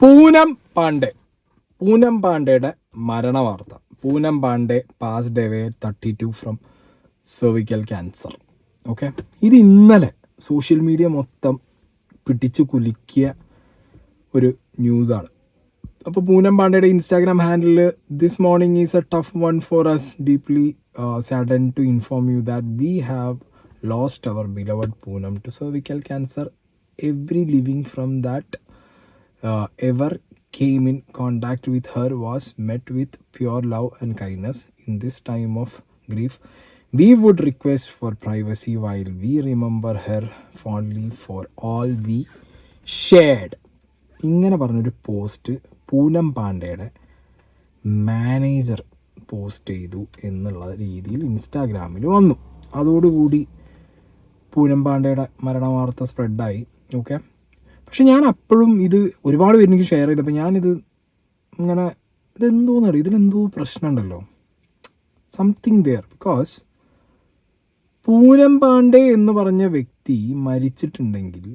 പൂനം പാണ്ഡെയുടെ മരണ വാർത്ത. Poonam Pandey passed away 32 from cervical cancer. Okay, ഇത് ഇന്നലെ സോഷ്യൽ മീഡിയ മൊത്തം പിടിച്ചു കുലുക്കിയ ഒരു ന്യൂസാണ്. അപ്പോൾ പൂനം പാണ്ഡെയുടെ Instagram handle this morning is a tough one for us, deeply saddened to inform you that we have lost our beloved Poonam to cervical cancer. Every living from that ever came in contact with her was met with pure love and kindness. In this time of grief, we would request for privacy while we remember her fondly for all we shared. ഇങ്ങനെ പറഞ്ഞൊരു post Poonam പാണ്ഡെയുടെ manager post ചെയ്തു എന്നുള്ള രീതിയിൽ ഇൻസ്റ്റാഗ്രാമിൽ വന്നു. അതോടുകൂടി പൂനം പാണ്ഡെയുടെ മരണവാർത്ത സ്പ്രെഡായി. Okay, പക്ഷെ ഞാൻ അപ്പോഴും ഇത് ഒരുപാട് പേര് എനിക്ക് ഷെയർ ചെയ്തപ്പോൾ ഞാനിത് ഇങ്ങനെ ഇതെന്തോന്നറിയാം, ഇതിലെന്തോ പ്രശ്നമുണ്ടല്ലോ, something there. Because Poonam Pandey എന്ന് പറഞ്ഞ വ്യക്തി മരിച്ചിട്ടുണ്ടെങ്കിൽ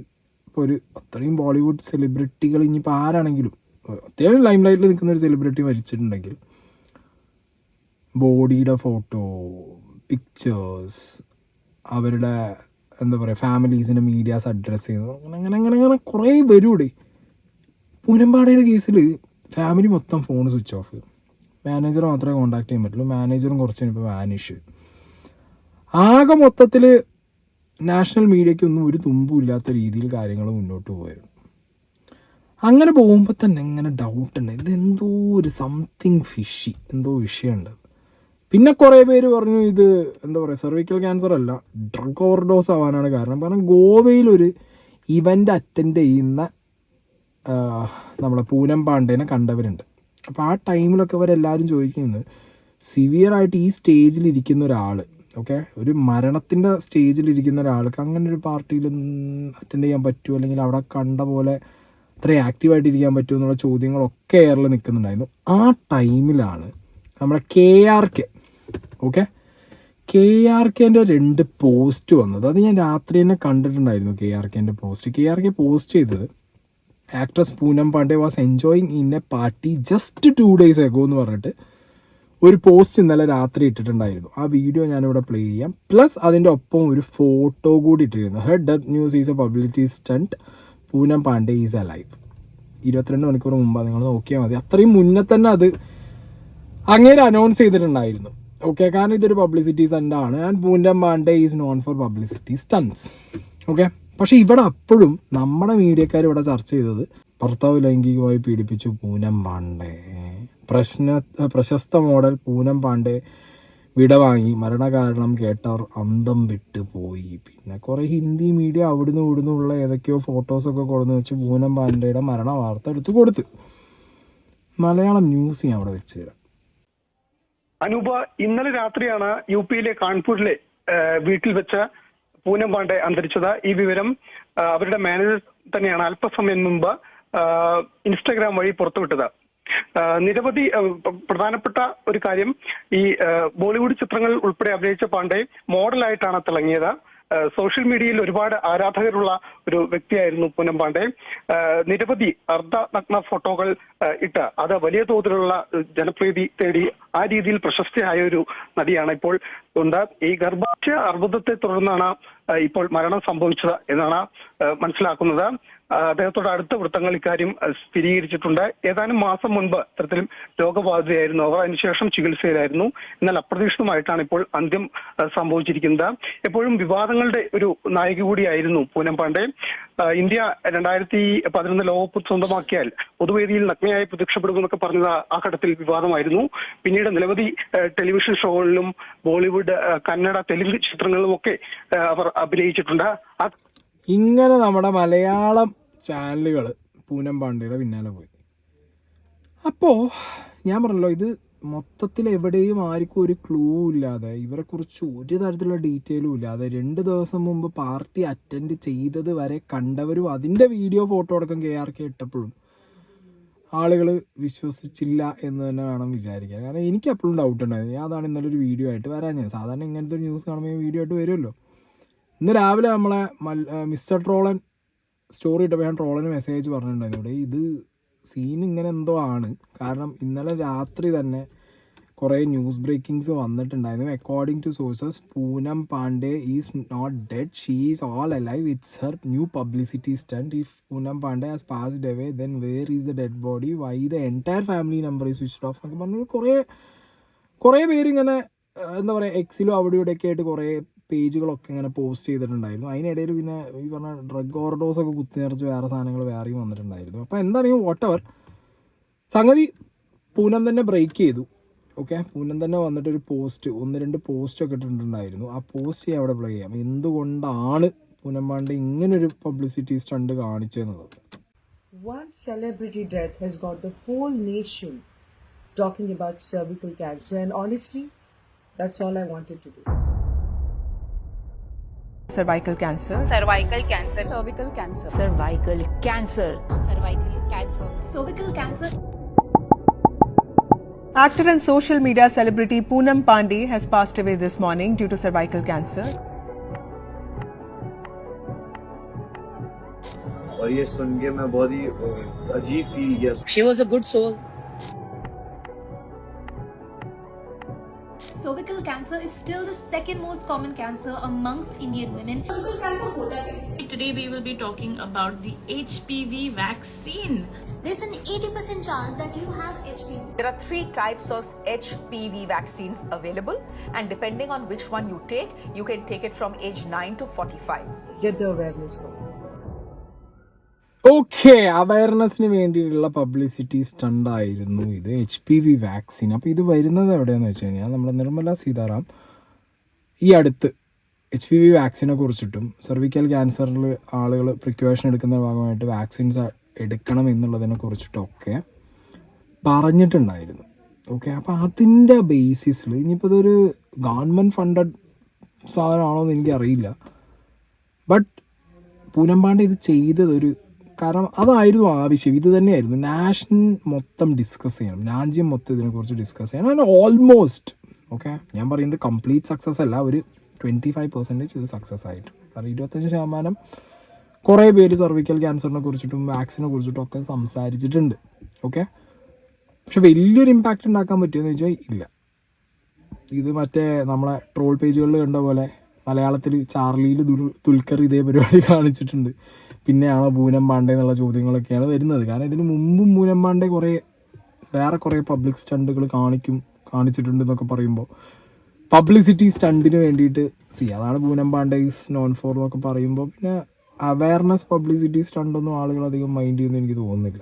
ഇപ്പോൾ ഒരു അത്രയും ബോളിവുഡ് സെലിബ്രിറ്റികൾ ഇനിയിപ്പോൾ ആരാണെങ്കിലും അത്യാവശ്യം ലൈം ലൈറ്റിൽ നിൽക്കുന്ന ഒരു സെലിബ്രിറ്റി മരിച്ചിട്ടുണ്ടെങ്കിൽ ബോഡിയുടെ ഫോട്ടോ, പിക്ചേഴ്സ്, അവരുടെ എന്താ പറയുക ഫാമിലീസിൻ്റെ മീഡിയാസ് അഡ്രസ്സ് ചെയ്യുന്നത്, അങ്ങനെ കുറേ വരൂടെ. പൂനം പാണ്ഡെയുടെ കേസിൽ ഫാമിലി മൊത്തം ഫോൺ സ്വിച്ച് ഓഫ്, മാനേജർ മാത്രമേ കോൺടാക്ട് ചെയ്യാൻ പറ്റുള്ളൂ. മാനേജറും കുറച്ച് കഴിഞ്ഞപ്പോൾ വാനിഷ്. ആകെ മൊത്തത്തിൽ നാഷണൽ മീഡിയയ്ക്കൊന്നും ഒരു തുമ്പും ഇല്ലാത്ത രീതിയിൽ കാര്യങ്ങൾ മുന്നോട്ട് പോയിരുന്നു. അങ്ങനെ പോകുമ്പോൾ തന്നെ ഇങ്ങനെ ഡൗട്ടുണ്ട്, ഇതെന്തോ ഒരു സംതിങ് ഫിഷി, എന്തോ വിഷയമുണ്ട്. പിന്നെ കുറേ പേര് പറഞ്ഞു ഇത് എന്താ പറയുക സെർവിക്കൽ ക്യാൻസർ അല്ല, ഡ്രഗ് ഓവർഡോസ് ആവാനാണ് കാരണം. കാരണം ഗോവയിലൊരു ഇവൻ്റ് അറ്റൻഡ് ചെയ്യുന്ന നമ്മളെ പൂനം പാണ്ഡേനെ കണ്ടവരുണ്ട്. അപ്പോൾ ആ ടൈമിലൊക്കെ അവരെല്ലാവരും ചോദിക്കുന്നത് സിവിയറായിട്ട് ഈ സ്റ്റേജിലിരിക്കുന്ന ഒരാൾ, ഓക്കെ, ഒരു മരണത്തിൻ്റെ സ്റ്റേജിലിരിക്കുന്ന ഒരാൾക്ക് അങ്ങനെ ഒരു പാർട്ടിയിൽ അറ്റൻഡ് ചെയ്യാൻ പറ്റുമോ, അല്ലെങ്കിൽ അവിടെ കണ്ട പോലെ അത്രയും ആക്റ്റീവായിട്ടിരിക്കാൻ പറ്റുമോ എന്നുള്ള ചോദ്യങ്ങളൊക്കെ എയറിൽ നിൽക്കുന്നുണ്ടായിരുന്നു. ആ ടൈമിലാണ് നമ്മളെ KRK KRKൻ്റെ 2 പോസ്റ്റ് വന്നത്. അത് ഞാൻ രാത്രി തന്നെ കണ്ടിട്ടുണ്ടായിരുന്നു. KRKൻ്റെ KRK പോസ്റ്റ് ചെയ്തത് actress Poonam Pandey was enjoying in a party just 2 days ago എന്ന് പറഞ്ഞിട്ട് ഒരു പോസ്റ്റ് ഇന്നലെ രാത്രി ഇട്ടിട്ടുണ്ടായിരുന്നു. ആ വീഡിയോ ഞാനിവിടെ പ്ലേ ചെയ്യാം. പ്ലസ് അതിൻ്റെ ഒപ്പം ഒരു ഫോട്ടോ കൂടി ഇട്ടിരുന്നു. Her death news is a publicity stunt, Poonam Pandey is alive. 22 മണിക്കൂർ മുമ്പ് നിങ്ങൾ നോക്കിയാൽ മതി. അത്രയും മുന്നേ തന്നെ അത് അങ്ങനെ അനൗൺസ് ചെയ്തിട്ടുണ്ടായിരുന്നു. ഓക്കെ, കാരണം ഇതൊരു പബ്ലിസിറ്റി സ്റ്റണ്ടാണ്. And Poonam Pandey is known for publicity stunts. Okay, പക്ഷേ ഇവിടെ അപ്പോഴും നമ്മുടെ മീഡിയക്കാർ ഇവിടെ ചർച്ച ചെയ്തത് ഭർത്താവ് ലൈംഗികമായി പീഡിപ്പിച്ചു പൂനം പാണ്ഡെ, പ്രശസ്ത മോഡൽ പൂനം പാണ്ഡെ വിടവാങ്ങി, മരണകാരണം കേട്ടവർ അന്തം വിട്ട് പോയി. പിന്നെ കുറേ ഹിന്ദി മീഡിയ അവിടുന്ന് ഇവിടുന്നുള്ള ഏതൊക്കെയോ ഫോട്ടോസൊക്കെ കൊടുന്ന് വെച്ച് പൂനം പാണ്ഡെയുടെ മരണ വാർത്ത എടുത്ത് കൊടുത്ത്. മലയാളം ന്യൂസ് ഞാൻ അവിടെ വെച്ച് തരാം. അനൂപ, ഇന്നലെ രാത്രിയാണ് UP-യിലെ കാൺപൂരിലെ വീട്ടിൽ വെച്ച് പൂനം പാണ്ഡെ അന്തരിച്ചത്. ഈ വിവരം അവരുടെ മാനേജർ തന്നെയാണ് അല്പസമയം മുമ്പ് ഇൻസ്റ്റാഗ്രാം വഴി പുറത്തുവിട്ടത്. നിരവധി പ്രധാനപ്പെട്ട ഒരു കാര്യം, ഈ ബോളിവുഡ് ചിത്രങ്ങളിൽ ഉൾപ്പെടെ അഭിനയിച്ച പാണ്ഡെ മോഡലായിട്ടാണ് തിളങ്ങിയത്. സോഷ്യൽ മീഡിയയിൽ ഒരുപാട് ആരാധകരുള്ള ഒരു വ്യക്തിയായിരുന്നു പൂനം പാണ്ഡെ. നിരവധി അർദ്ധനഗ്ന ഫോട്ടോകൾ ഇട്ട് അത് വലിയ തോതിലുള്ള ജനപ്രീതി തേടി ആ രീതിയിൽ പ്രശസ്തയായ ഒരു നടിയാണ് ഇപ്പോൾ ഉണ്ട്. ഈ ഗർഭാശയ അർബുദത്തെ തുടർന്നാണ് ഇപ്പോൾ മരണം സംഭവിച്ചത് എന്നാണ് മനസ്സിലാക്കുന്നത്. അദ്ദേഹത്തോട് അടുത്ത വൃത്തങ്ങൾ ഇക്കാര്യം സ്ഥിരീകരിച്ചിട്ടുണ്ട്. ഏതാനും മാസം മുൻപ് ഇത്തരത്തിലും രോഗബാധിതയായിരുന്നു അവർ. അതിനുശേഷം ചികിത്സയിലായിരുന്നു. എന്നാൽ അപ്രതീക്ഷിതമായിട്ടാണ് ഇപ്പോൾ അന്ത്യം സംഭവിച്ചിരിക്കുന്നത്. എപ്പോഴും വിവാദങ്ങളുടെ ഒരു നായിക കൂടിയായിരുന്നു പൂനം പാണ്ഡെ. ഇന്ത്യ 2011 ലോകകപ്പ് സ്വന്തമാക്കിയാൽ പൊതുവേദിയിൽ നഗ്നയായി പ്രത്യക്ഷപ്പെടുമെന്നൊക്കെ പറഞ്ഞത് ആ ഘട്ടത്തിൽ വിവാദമായിരുന്നു. പിന്നീട് നിരവധി ടെലിവിഷൻ ഷോകളിലും ബോളിവുഡ്, കന്നഡ, തെലുങ്ക് ചിത്രങ്ങളിലുമൊക്കെ അവർ അഭിനയിച്ചിട്ടുണ്ട്. ഇങ്ങനെ നമ്മുടെ മലയാളം ചാനലുകൾ പൂനം പാണ്ഡെയുടെ പിന്നാലെ പോയി. അപ്പോൾ ഞാൻ പറഞ്ഞല്ലോ, ഇത് മൊത്തത്തിൽ എവിടെയും ആർക്കും ഒരു ക്ലൂ ഇല്ലാതെ, ഇവരെക്കുറിച്ച് ഒരു തരത്തിലുള്ള ഡീറ്റെയിലും ഇല്ലാതെ 2 ദിവസം മുമ്പ് പാർട്ടി അറ്റൻഡ് ചെയ്തത് വരെ കണ്ടവരും അതിൻ്റെ വീഡിയോ ഫോട്ടോ അടക്കം KRK ഇട്ടപ്പോഴും ആളുകൾ വിശ്വസിച്ചില്ല എന്ന് തന്നെ വേണം വിചാരിക്കാൻ. കാരണം എനിക്ക് എപ്പോഴും ഡൗട്ട് ഉണ്ടായിരുന്നു. ഞാൻ അതാണ് ഇന്നലെ ഒരു വീഡിയോ ആയിട്ട് വരാൻ. ഞാൻ സാധാരണ ഇങ്ങനത്തെ ഒരു ന്യൂസ് കാണുമ്പോൾ വീഡിയോ ആയിട്ട് വരുമല്ലോ. ഇന്ന് രാവിലെ നമ്മളെ മിസ്റ്റർ ട്രോളൻ സ്റ്റോറി ഇട്ടപ്പോൾ ഞാൻ ട്രോളന് മെസ്സേജ് പറഞ്ഞിട്ടുണ്ടായിരുന്നു, ഇവിടെ ഇത് സീൻ ഇങ്ങനെ എന്തോ ആണ്. കാരണം ഇന്നലെ രാത്രി തന്നെ കുറേ ന്യൂസ് ബ്രേക്കിങ്സ് വന്നിട്ടുണ്ടായിരുന്നു. According to sources, Poonam Pandey is not dead, she is all alive, it's her new publicity stunt. If Poonam Pandey has passed away then where is the dead body, why the entire family number is switched off എന്നൊക്കെ പറഞ്ഞു കുറേ പേരിങ്ങനെ എന്താ പറയുക, എക്സിലും അവിടെ ഇവിടെയൊക്കെ ആയിട്ട് കുറേ പേജുകളൊക്കെ ഇങ്ങനെ പോസ്റ്റ് ചെയ്തിട്ടുണ്ടായിരുന്നു. അതിനിടയിൽ പിന്നെ ഈ പറഞ്ഞ ഡ്രഗ് ഓവർഡോസൊക്കെ കുത്തി നിറച്ച് വേറെ സാധനങ്ങൾ വേറെയും വന്നിട്ടുണ്ടായിരുന്നു. അപ്പോൾ എന്താണെങ്കിൽ വാട്ടെവർ, സംഗതി പൂനം തന്നെ ബ്രേക്ക് ചെയ്തു. ഓക്കെ, പൂനം തന്നെ വന്നിട്ടൊരു പോസ്റ്റ്, 1-2 പോസ്റ്റൊക്കെ ഇട്ടിട്ടുണ്ടായിരുന്നു. ആ പോസ്റ്റ് അവിടെ പ്ലേ ചെയ്യാം. എന്തുകൊണ്ടാണ് പൂനം പാണ്ഡെ ഇങ്ങനൊരു പബ്ലിസിറ്റി സ്റ്റണ്ട് കാണിച്ചതെന്നുള്ളത്. One celebrity death has got the whole nation talking about cervical cancer, and honestly, that's all I wanted to do. Cervical cancer. Cervical cancer. Cervical cancer. Cervical cancer. Cervical cancer. Cervical cancer. Actor and social media celebrity Poonam Pandey has passed away this morning due to cervical cancer. और ये सुन के मैं बहुत ही अजीब feel किया. She was a good soul. Cervical cancer is still the second most common cancer amongst Indian women. Cervical cancer hota kaise? Today we will be talking about the HPV vaccine. There's an 80% chance that you have HPV. There are 3 types of HPV vaccines available, and depending on which one you take, you can take it from age 9 to 45. Get the awareness going. Okay, അവയർനെസ്സിന് വേണ്ടിയിട്ടുള്ള publicity സ്റ്റണ്ടായിരുന്നു ഇത്, HPV vaccine. അപ്പോൾ ഇത് വരുന്നത് എവിടെയാണെന്ന് വെച്ച് കഴിഞ്ഞാൽ നമ്മുടെ നിർമ്മല സീതാറാം ഈ അടുത്ത് HPV വാക്സിനെ കുറിച്ചിട്ടും സെർവിക്കൽ ക്യാൻസറിൽ ആളുകൾ പ്രിക്കോഷൻ എടുക്കുന്ന ഭാഗമായിട്ട് വാക്സിൻസ് എടുക്കണം എന്നുള്ളതിനെ കുറിച്ചിട്ടൊക്കെ പറഞ്ഞിട്ടുണ്ടായിരുന്നു. ഓക്കെ, അപ്പോൾ അതിൻ്റെ ബേസിസിൽ ഇനിയിപ്പോൾ ഇതൊരു ഗവൺമെൻറ് ഫണ്ടഡ് സാധനമാണോ എന്ന് എനിക്കറിയില്ല, ബട്ട് പൂനം പാണ്ഡെ ഇത് ചെയ്തതൊരു, കാരണം അതായിരുന്നു ആവശ്യം. ഇത് തന്നെയായിരുന്നു നാഷൻ മൊത്തം ഡിസ്കസ് ചെയ്യണം, രാജ്യം മൊത്തം ഇതിനെക്കുറിച്ച് ഡിസ്കസ് ചെയ്യണം. അങ്ങനെ ഓൾമോസ്റ്റ് ഓക്കെ, ഞാൻ പറയുന്നത് കംപ്ലീറ്റ് സക്സസ് അല്ല, ഒരു 25% ഇത് സക്സസ് ആയിട്ട്. കാരണം 25% കുറേ പേര് സർവിക്കൽ ക്യാൻസറിനെ കുറിച്ചിട്ടും വാക്സിനെ കുറിച്ചിട്ടും ഒക്കെ സംസാരിച്ചിട്ടുണ്ട്. ഓക്കെ, പക്ഷെ വലിയൊരു ഇമ്പാക്റ്റ് ഉണ്ടാക്കാൻ പറ്റുമെന്ന് വെച്ചാൽ ഇല്ല. ഇത് മറ്റേ നമ്മളെ ട്രോൾ പേജുകളിൽ കണ്ട പോലെ മലയാളത്തിൽ ചാർലിയിൽ ദുൽഖർ ഇതേ പരിപാടി കാണിച്ചിട്ടുണ്ട്. പിന്നെയാണോ പൂനം പാണ്ഡെ എന്നുള്ള ചോദ്യങ്ങളൊക്കെയാണ് വരുന്നത്. കാരണം ഇതിന് മുമ്പും പൂനം പാണ്ഡെ വേറെ കുറേ പബ്ലിക് സ്റ്റണ്ടുകൾ കാണിച്ചിട്ടുണ്ട് എന്നൊക്കെ പറയുമ്പോൾ പബ്ലിസിറ്റി സ്റ്റണ്ടിന് വേണ്ടിയിട്ട് അതാണ് Poonam Pandey is known for എന്നൊക്കെ പറയുമ്പോൾ പിന്നെ അവയർനെസ് പബ്ലിസിറ്റി സ്റ്റണ്ടൊന്നും ആളുകൾ അധികം മൈൻഡ് ചെയ്യുമെന്ന് എനിക്ക് തോന്നുന്നില്ല.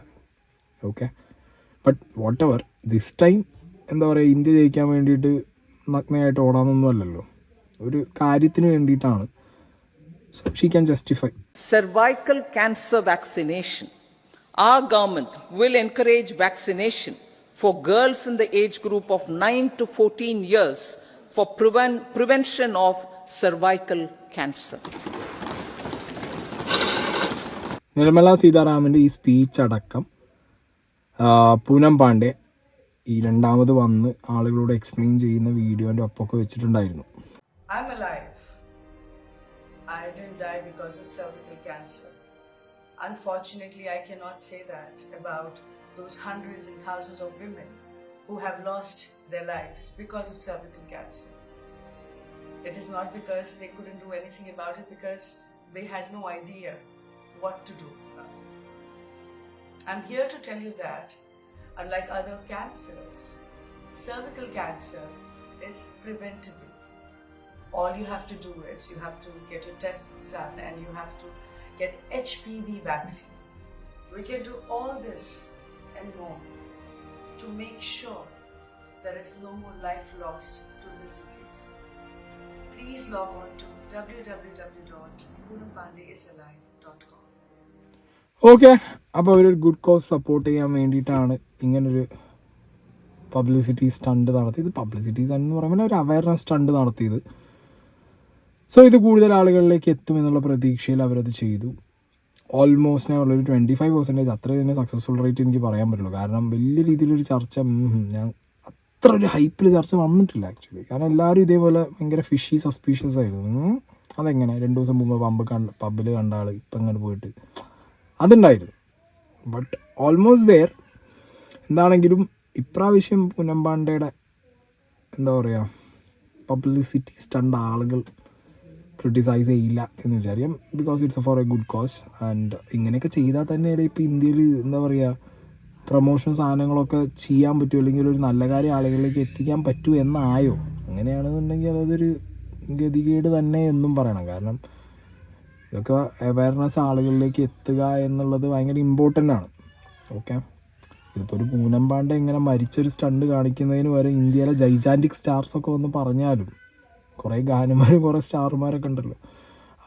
Okay, but what ever, this time എന്താ പറയുക, ഇന്ത്യ ജയിക്കാൻ വേണ്ടിയിട്ട് നഗ്നയായിട്ട് ഓടാനൊന്നും അല്ലല്ലോ, ഒരു കാര്യത്തിന് വേണ്ടിയിട്ടാണ്. So she can justify. Cervical cancer vaccination. Our government will encourage vaccination for girls in the age group of 9 to 14 years for prevention of cervical cancer. Nirmala സീതാരാമൻ്റെ ഈ speech അടക്കം പൂനം പാണ്ഡെ ഈ രണ്ടാമത് വന്ന് ആളുകളോട് എക്സ്പ്ലെയിൻ ചെയ്യുന്ന വീഡിയോൻ്റെ ഒപ്പമൊക്കെ വെച്ചിട്ടുണ്ടായിരുന്നു. I'm alive. I didn't die because of cervical cancer. Unfortunately, I cannot say that about those hundreds and thousands of women who have lost their lives because of cervical cancer. It is not because they couldn't do anything about it, because they had no idea what to do. I'm here to tell you that, unlike other cancers, cervical cancer is preventable. All you have to do is you have to get your tests done and you have to get HPV vaccine. We can do all this and more to make sure there is no more life lost to this disease. Please log on to www.poonampandeyisalive.com. Okay, അപ്പോൾ അവരൊരു good cos support ചെയ്യാൻ വേണ്ടിയിട്ടാണ് ഇങ്ങനൊരു publicity stunt നടത്തിയത്. Publicity stunt എന്ന് പറയുമ്പോൾ ഒരു awareness stunt നടത്തിയത്. സോ ഇത് കൂടുതൽ ആളുകളിലേക്ക് എത്തുമെന്നുള്ള പ്രതീക്ഷയിൽ അവരത് ചെയ്തു. ഓൾമോസ്റ്റ് ഞാൻ ഉള്ളൊരു 25% അത്ര തന്നെ സക്സസ്ഫുൾ റേറ്റ് എനിക്ക് പറയാൻ പറ്റുള്ളൂ. കാരണം വലിയ രീതിയിലൊരു ചർച്ച ഞാൻ അത്ര ഒരു ഹൈപ്പിൽ ചർച്ച വന്നിട്ടില്ല ആക്ച്വലി. കാരണം എല്ലാവരും ഇതേപോലെ ഭയങ്കര ഫിഷി സസ്പീഷ്യസ് ആയിരുന്നു. അതെങ്ങനെ 2 ദിവസം മുമ്പ് പബ്ബിൽ കണ്ട ആൾ ഇപ്പം ഇങ്ങനെ പോയിട്ട് അതുണ്ടായിരുന്നു. But almost there. എന്താണെങ്കിലും ഇപ്രാവശ്യം പൂനം പാണ്ഡെയുടെ എന്താ പറയുക പബ്ലിസിറ്റി സ്റ്റണ്ട് ആളുകൾ ക്രിട്ടിസൈസ് ചെയ്യില്ല എന്ന് വിചാരിക്കാം. Because it's for a good cause. And ഇങ്ങനെയൊക്കെ ചെയ്താൽ തന്നെയാണ് ഇപ്പോൾ ഇന്ത്യയിൽ എന്താ പറയുക പ്രൊമോഷൻ സാധനങ്ങളൊക്കെ ചെയ്യാൻ പറ്റുമോ, അല്ലെങ്കിൽ ഒരു നല്ല കാര്യം ആളുകളിലേക്ക് എത്തിക്കാൻ പറ്റുമോ എന്നായോ. അങ്ങനെയാണെന്നുണ്ടെങ്കിൽ അതൊരു ഗതികേട് തന്നെ എന്നും പറയണം. കാരണം ഇതൊക്കെ അവയർനെസ് ആളുകളിലേക്ക് എത്തുക എന്നുള്ളത് ഭയങ്കര ഇമ്പോർട്ടൻ്റ് ആണ്. ഓക്കെ, ഇതിപ്പോൾ ഒരു പൂനം പാണ്ഡെ ഇങ്ങനെ മരിച്ചൊരു സ്റ്റണ്ട് കാണിക്കുന്നതിന് വരെ ഇന്ത്യയിലെ ജൈജാൻറ്റിക് സ്റ്റാർസൊക്കെ വന്ന് പറഞ്ഞാലും, കുറേ ഗാനന്മാരും കുറേ സ്റ്റാർമാരൊക്കെ ഉണ്ടല്ലോ,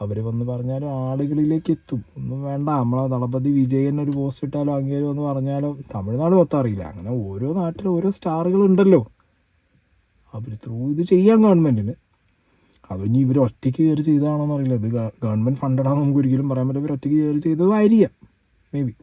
അവർ വന്ന് പറഞ്ഞാലും ആളുകളിലേക്ക് എത്തും. ഒന്നും വേണ്ട, നമ്മളെ ദളപതി വിജയൻ ഒരു പോസ്റ്റ് ഇട്ടാലോ അങ്ങേരും ഒന്ന് പറഞ്ഞാലോ തമിഴ്നാട് മൊത്തം അറിയില്ല. അങ്ങനെ ഓരോ നാട്ടിലും ഓരോ സ്റ്റാറുകളുണ്ടല്ലോ, അവർ ത്രൂ ഇത് ചെയ്യാൻ ഗവൺമെൻറ്റിന്. അതോ ഇനി ഇവർ ഒറ്റയ്ക്ക് കയറി ചെയ്തതാണോന്ന് അറിയില്ല. ഇത് ഗവൺമെൻറ് ഫണ്ടഡാണെന്ന് നമുക്ക് ഒരിക്കലും പറയാൻ പറ്റില്ല. ഇവർ ഒറ്റയ്ക്ക് കയറി ചെയ്തതായിരിക്കാം മേ ബി.